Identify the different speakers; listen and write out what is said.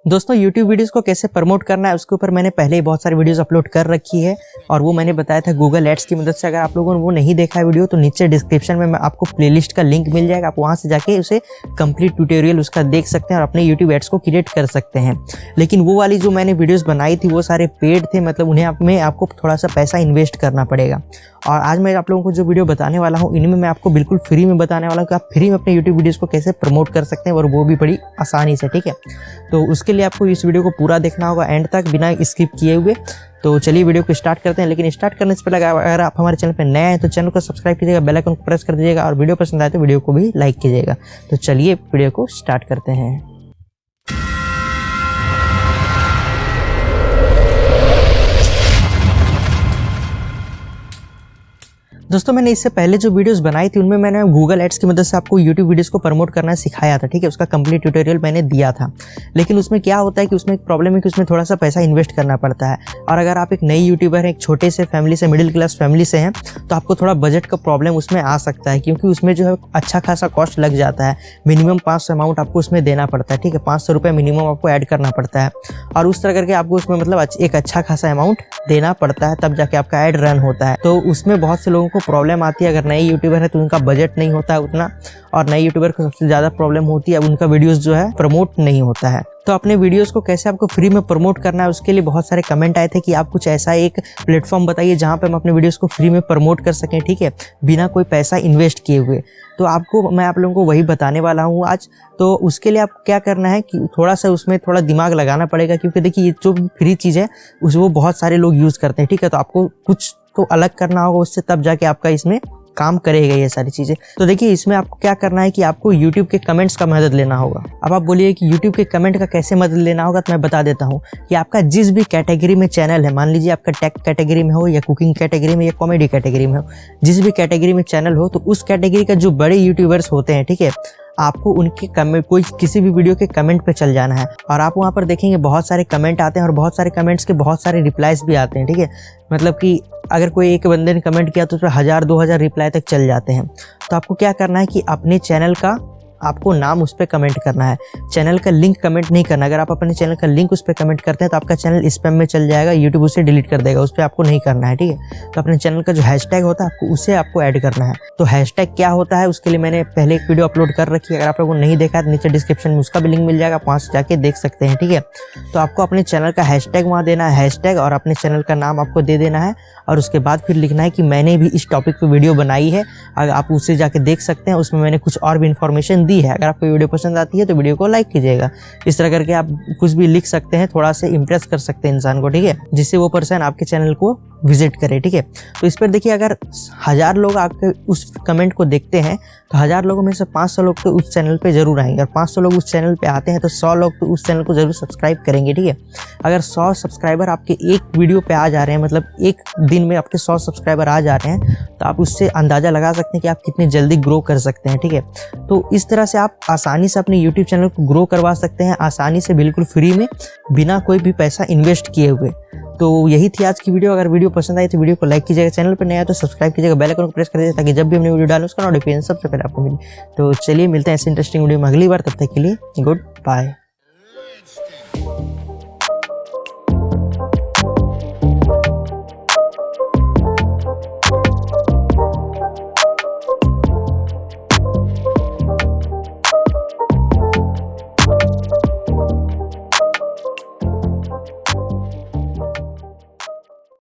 Speaker 1: दोस्तों YouTube videos को कैसे प्रमोट करना है उसके ऊपर मैंने पहले ही बहुत सारी वीडियोस अपलोड कर रखी है और वो मैंने बताया था गूगल एड्स की मदद से। अगर आप लोगों ने वो नहीं देखा है वीडियो तो नीचे डिस्क्रिप्शन में आपको प्लेलिस्ट का लिंक मिल जाएगा, आप वहाँ से जाके उसे कंप्लीट ट्यूटोरियल उसका देख सकते हैं और अपने YouTube एड्स को क्रिएट कर सकते हैं। लेकिन वो वाली जो मैंने वीडियोज़ बनाई थी वो सारे पेड थे, मतलब उन्हें आपको थोड़ा सा पैसा इन्वेस्ट करना पड़ेगा। और आज मैं आप लोगों को जो वीडियो बताने वाला हूँ इनमें मैं आपको बिल्कुल फ्री में बताने वाला हूँ कि आप फ्री में अपने YouTube वीडियोस को कैसे प्रमोट कर सकते हैं और वो भी बड़ी आसानी से, ठीक है। तो उसके लिए आपको इस वीडियो को पूरा देखना होगा एंड तक बिना स्किप किए हुए। तो चलिए वीडियो को स्टार्ट करते हैं। लेकिन स्टार्ट करने से पहले अगर आप हमारे चैनल पर नए हैं तो चैनल को सब्सक्राइब कीजिएगा, बेल आइकन को प्रेस कर दीजिएगा और वीडियो पसंद आए तो वीडियो को भी लाइक कीजिएगा। तो चलिए वीडियो को स्टार्ट करते हैं। दोस्तों मैंने इससे पहले जो वीडियोस बनाई थी उनमें मैंने गूगल एड्स की मदद से आपको YouTube वीडियोस को प्रमोट करना सिखाया था, ठीक है। उसका कंप्लीट ट्यूटोरियल मैंने दिया था। लेकिन उसमें क्या होता है कि उसमें एक प्रॉब्लम है कि उसमें थोड़ा सा पैसा इन्वेस्ट करना पड़ता है। और अगर आप एक नई यूट्यूबर हैं, एक छोटे से फैमिली से, मिडिल क्लास फैमिली से हैं, तो आपको थोड़ा बजट का प्रॉब्लम उसमें आ सकता है, क्योंकि उसमें जो है अच्छा खासा कॉस्ट लग जाता है। मिनिमम 500 अमाउंट आपको उसमें देना पड़ता है, ठीक है। 500 रुपये मिनिमम आपको ऐड करना पड़ता है और उस तरह करके आपको उसमें मतलब एक अच्छा खासा अमाउंट देना पड़ता है, तब जाके आपका ऐड रन होता है। तो उसमें बहुत से लोगों को प्रॉब्लम आती है। अगर नए यूट्यूबर है तो उनका बजट नहीं होता है उतना, और नए यूट्यूबर को सबसे ज़्यादा प्रॉब्लम होती है उनका वीडियोस जो है प्रमोट नहीं होता है। तो अपने वीडियोस को कैसे आपको फ्री में प्रमोट करना है उसके लिए बहुत सारे कमेंट आए थे कि आप कुछ ऐसा एक प्लेटफॉर्म बताइए जहां पे हम अपने वीडियोस को फ्री में प्रमोट कर सकें, ठीक है, बिना कोई पैसा इन्वेस्ट किए हुए। तो मैं आप लोगों को वही बताने वाला हूँ आज। तो उसके लिए आपको क्या करना है कि थोड़ा सा उसमें थोड़ा दिमाग लगाना पड़ेगा, क्योंकि देखिए ये जो फ्री चीज़ है वो बहुत सारे लोग यूज़ करते हैं, ठीक है। तो आपको कुछ तो अलग करना होगा उससे, तब जाके आपका इसमें काम करेगा ये सारी चीज़ें। तो देखिए इसमें आपको क्या करना है कि आपको YouTube के कमेंट्स का मदद लेना होगा। अब आप बोलिए कि YouTube के कमेंट का कैसे मदद लेना होगा, तो मैं बता देता हूँ कि आपका जिस भी कैटेगरी में चैनल है, मान लीजिए आपका टेक कैटेगरी में हो या कुकिंग कैटेगरी में या कॉमेडी कैटेगरी में हो, जिस भी कैटेगरी में चैनल हो, तो उस कैटेगरी का जो बड़े यूट्यूबर्स होते हैं, ठीक है, आपको उनके कमेंट किसी भी वीडियो के कमेंट पे चल जाना है और आप वहाँ पर देखेंगे बहुत सारे कमेंट आते हैं और बहुत सारे कमेंट्स के बहुत सारे रिप्लाईज भी आते हैं, ठीक है। मतलब कि अगर कोई एक बंदे ने कमेंट किया तो उसमें 1000-2000 रिप्लाई तक चल जाते हैं। तो आपको क्या करना है कि अपने चैनल का आपको नाम उस पर कमेंट करना है, चैनल का लिंक कमेंट नहीं करना। अगर आप अपने चैनल का लिंक उस पर कमेंट करते हैं तो आपका चैनल स्पैम में चल जाएगा, यूट्यूब उसे डिलीट कर देगा, उस पर आपको नहीं करना है, ठीक है। तो अपने चैनल का जो हैशटैग होता है उसे आपको ऐड करना है। तो हैशटैग क्या होता है उसके लिए मैंने पहले एक वीडियो अपलोड कर रखी है, अगर आप लोगों को नहीं देखा है तो नीचे डिस्क्रिप्शन में उसका भी लिंक मिल जाएगा, आप वहाँ से जाके देख सकते हैं, ठीक है। तो आपको अपने चैनल का हैशटैग वहाँ देना है, हैशटैग, और अपने चैनल का नाम आपको दे देना है और उसके बाद फिर लिखना है कि मैंने भी इस टॉपिक पर वीडियो बनाई है, अगर आप उसे जाके देख सकते हैं, उसमें मैंने कुछ और भी इन्फॉर्मेशन दी है। अगर आपको वीडियो पसंद आती है तो वीडियो को लाइक कीजिएगा। इस तरह करके आप कुछ भी लिख सकते हैं, थोड़ा सा इंप्रेस कर सकते हैं इंसान को, ठीक है, जिससे वो पर्सन आपके चैनल को विजिट करे, ठीक है। तो इस पर देखिए अगर 1000 लोग आपके उस कमेंट को देखते हैं तो 1000 लोगों में से 500 लोग तो उस चैनल पे जरूर आएंगे, और 500 लोग उस चैनल पे आते हैं तो 100 लोग तो उस चैनल को जरूर सब्सक्राइब करेंगे, ठीक है। अगर 100 सब्सक्राइबर आपके एक वीडियो पे आ जा रहे हैं, मतलब एक दिन में आपके 100 सब्सक्राइबर आ जा रहे हैं, तो आप उससे अंदाज़ा लगा सकते हैं कि आप कितनी जल्दी ग्रो कर सकते हैं, ठीक है। तो इस तरह से आप आसानी से अपने YouTube चैनल को ग्रो करवा सकते हैं, आसानी से, बिल्कुल फ्री में, बिना कोई भी पैसा इन्वेस्ट किए हुए। तो यही थी आज की वीडियो। अगर वीडियो पसंद आई तो वीडियो को लाइक कीजिएगा, चैनल पर नया है तो सब्सक्राइब कीजिएगा, बेल आइकन को प्रेस कर दीजिए ताकि जब भी हमने वीडियो डालें उसका नोटिफिकेशन सबसे पहले आपको मिले। तो चलिए मिलते हैं ऐसे इंटरेस्टिंग वीडियो में अगली बार, तब तक के लिए गुड बाय।